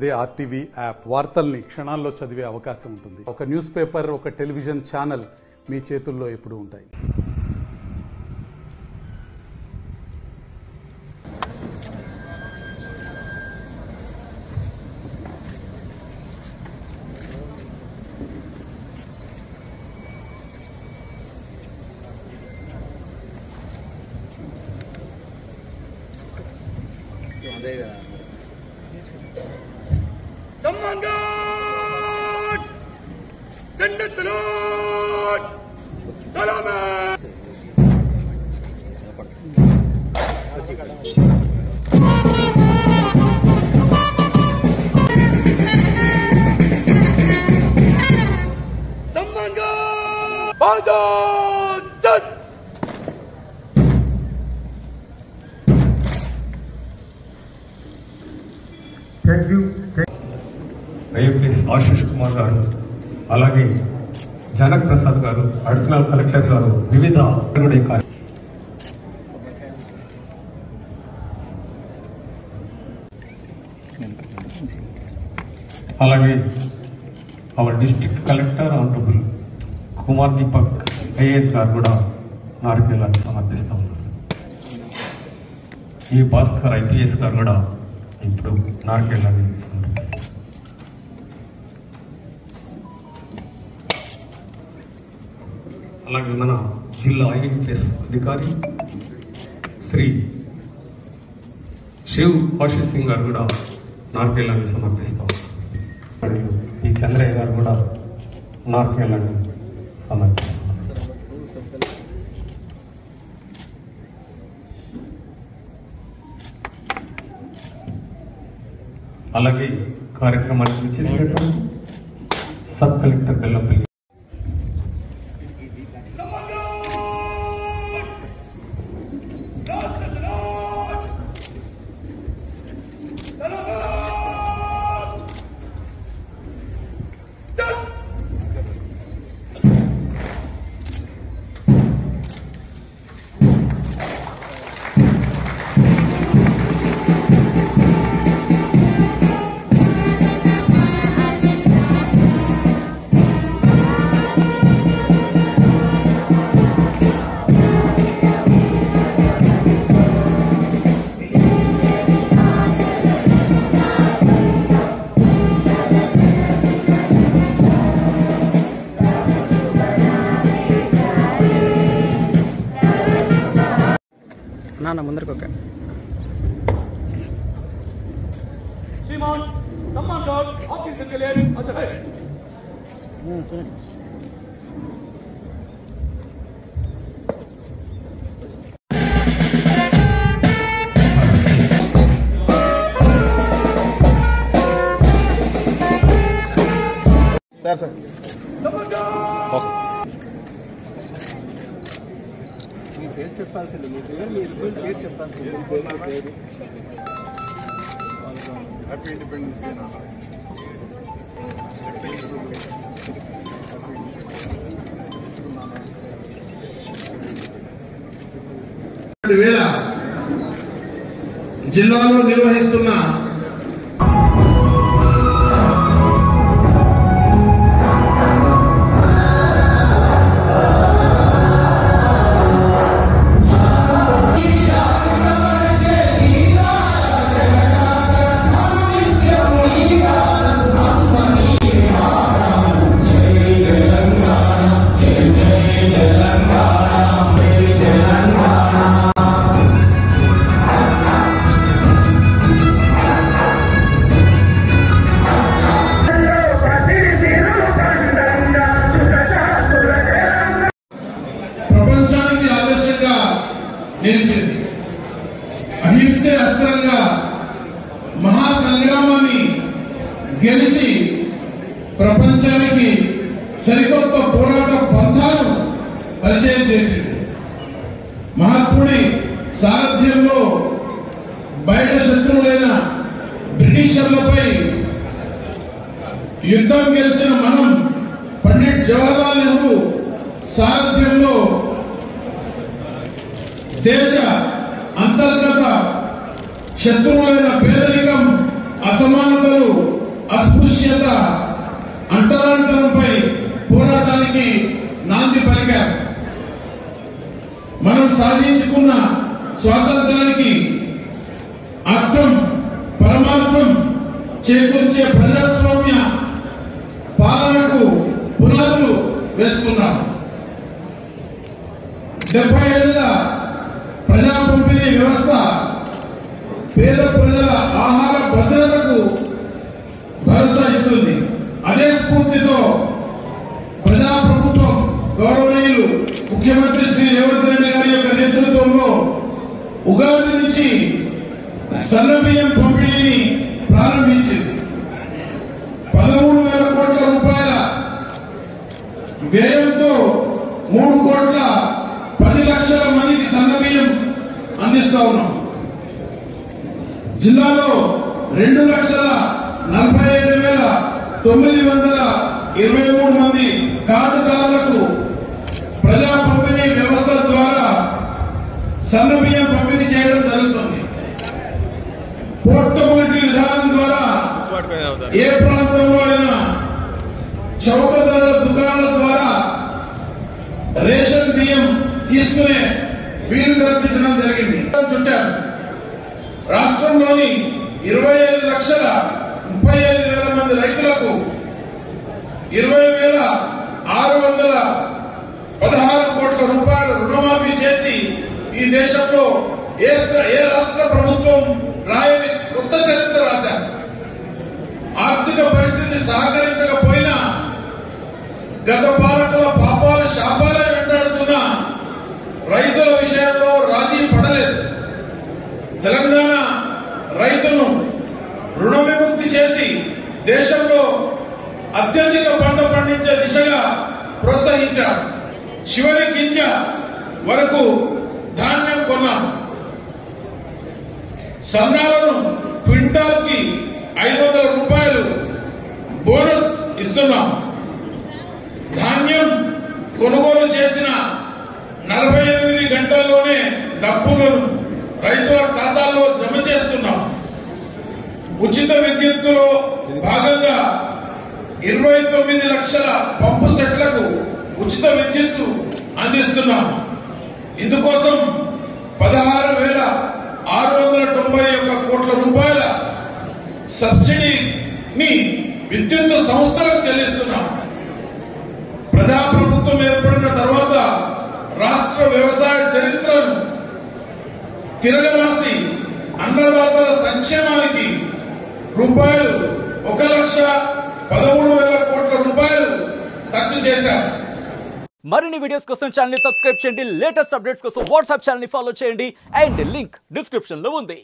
అదే RTV app వార్తల్ని క్షణాల్లో చదివే అవకాశం ఉంటుంది. ఒక న్యూస్ పేపర్, ఒక టెలివిజన్ ఛానల్ మీ చేతుల్లో ఎప్పుడూ ఉంటాయి. सम्मानगढ़ झंडा सलाट सलामत सम्मानगढ़ बाजार दस thank you IFS Ashish Kumar గారు, అలాగే జనక్ ప్రసాద్ గారు, అడిషనల్ కలెక్టర్ గారు, వివిధ అలాగే our district collector honourable Kumar Deepak IAS గారు కూడా నారికేలాన్ని సమర్పిస్తూ ఉన్నారు. ఈ భాస్కర్ ఐపీఎస్ గారు కూడా ఇప్పుడు నారికేలాన్ని అలాగే మన జిల్లా ఐఎఫ్ఎస్ అధికారి శ్రీ శివ్ ఆశీష్ సింగ్ గారు కూడా నార్కేలాన్ని సమర్పిస్తాం. మరియు ఈ చంద్రయ్య గారు కూడా నార్కేలాన్ని సమర్పిస్తాం. అలాగే కార్యక్రమానికి విచ్చేసినటువంటి సబ్ కలెక్టర్ బెల్లంపల్లి ना ముందరకు ఓకే श्रीमान सम्मानगढ़ आपकी के लिए अच्छा है सर सर మీ పేరు చెప్పాల్సింది, మీ పేరు, మీ స్కూల్ పేరు చెప్పాల్సింది. స్కూల్ పేరు హ్యాపీ ఇండిపెండెన్స్ డే. వేళ జిల్లాలో నిర్వహిస్తున్న ప్రపంచానికి ఆదర్శంగా నిలిచింది. అహింసే అస్త్రంగా మహాసంగ్రామాన్ని గెలిచి ప్రపంచానికి సరికొత్త పోరాట పంథాను పరిచయం చేసింది. మహాత్ముడి సారథ్యంలో బయట శత్రువులైన బ్రిటిషర్లపై యుద్ధం గెలిచిన మనం పండిట్ జవహర్లాల్ నెహ్రూ సారథ్యంలో దేశ అంతర్గత శత్రువులైన పేదరికం, అసమానతలు అస్పృశ్యత అంటరాంతరంపై పోరాటానికి నాంది పలికారు. మనం సాధించుకున్న స్వాతంత్రానికి అర్థం పరమార్థం చేకూర్చే ప్రజాస్వామ్య పాలనకు పునాదులు వేసుకున్నాం. 70 ఏళ్ల ప్రజా పంపిణీ వ్యవస్థ పేద ప్రజల ఆహార భద్రతకు భరోసా ఇస్తుంది. అదే స్ఫూర్తితో ప్రజా ప్రభుత్వం గౌరవనీయులు ముఖ్యమంత్రి శ్రీ రేవంత్ రెడ్డి గారి యొక్క నేతృత్వంలో ఉగాది నుంచి సన్నబియ్యం పంపిణీని ప్రారంభించింది. 13,000 కోట్ల రూపాయల వ్యయంతో 3,10,00,000 మందికి సన్నబియ్యం అందిస్తా ఉన్నాం. జిల్లాలో 2,47,923 మంది కార్డుదారులకు ప్రజా పంపిణీ వ్యవస్థ ద్వారా సన్నబియ్యం పంపిణీ చేయడం జరుగుతుంది. పోర్టబిలిటీ విధానం ద్వారా ఏ ప్రాంతంలో అయినా చౌక ధరల దుకాణాల ద్వారా రేషన్ బియ్యం తీసుకునే వీలు కల్పించడం జరిగింది. చుట్టారు. రాష్ట్రంలోని 25,35,000 మంది రైతులకు 20,616 కోట్ల రూపాయలు రుణమాఫీ చేసి ఈ దేశంలో ఏ రాష్ట్ర ప్రభుత్వం రాయని కొత్త చరిత్ర రాశారు. ఆర్థిక పరిస్థితి సహకరించకపోయినా గత పాలకుల పాపాల శాపాలే వెంటాడుతున్న రైతుల విషయంలో రాజీ పడలేదు. తెలంగాణ రైతును రుణ విముక్తి చేసి దేశంలో అత్యధిక పంట పండించే దిశగా ప్రోత్సహించారు. చివరి గింజ వరకు ధాన్యం కొన్నాం. సన్నాలను క్వింటాల్ కి 500 రూపాయలు బోనస్ ఇస్తున్నాం. ధాన్యం కొనుగోలు చేసిన 48 గంటల్లోనే డబ్బులను రైతుల ఖాతాల్లో జమ చేస్తున్నాం. ఉచిత విద్యుత్తులో భాగంగా 29 లక్షల పంపు సెట్లకు ఉచిత విద్యుత్తు అందిస్తున్నాం. ఇందుకోసం 16,691 కోట్ల రూపాయల సబ్సిడీని విద్యుత్ సంస్థలకు చెల్లిస్తున్నాం. ప్రజాప్రభుత్వం ఏర్పడిన తర్వాత రాష్ట్ర వ్యవసాయ చరిత్రను తిరగరాసి అన్నదాతల సంక్షేమానికి రూపాయలు 1,13,000 కోట్ల రూపాయలు ఖర్చు చేశారు. మరిన్ని వీడియోస్ కోసం ఛానల్ ని సబ్స్క్రైబ్ చేయండి. లేటెస్ట్ అప్డేట్స్ కోసం వాట్సాప్ ఛానల్ ని ఫాలో చేయండి. అండ్ లింక్ డిస్క్రిప్షన్ లో ఉంది.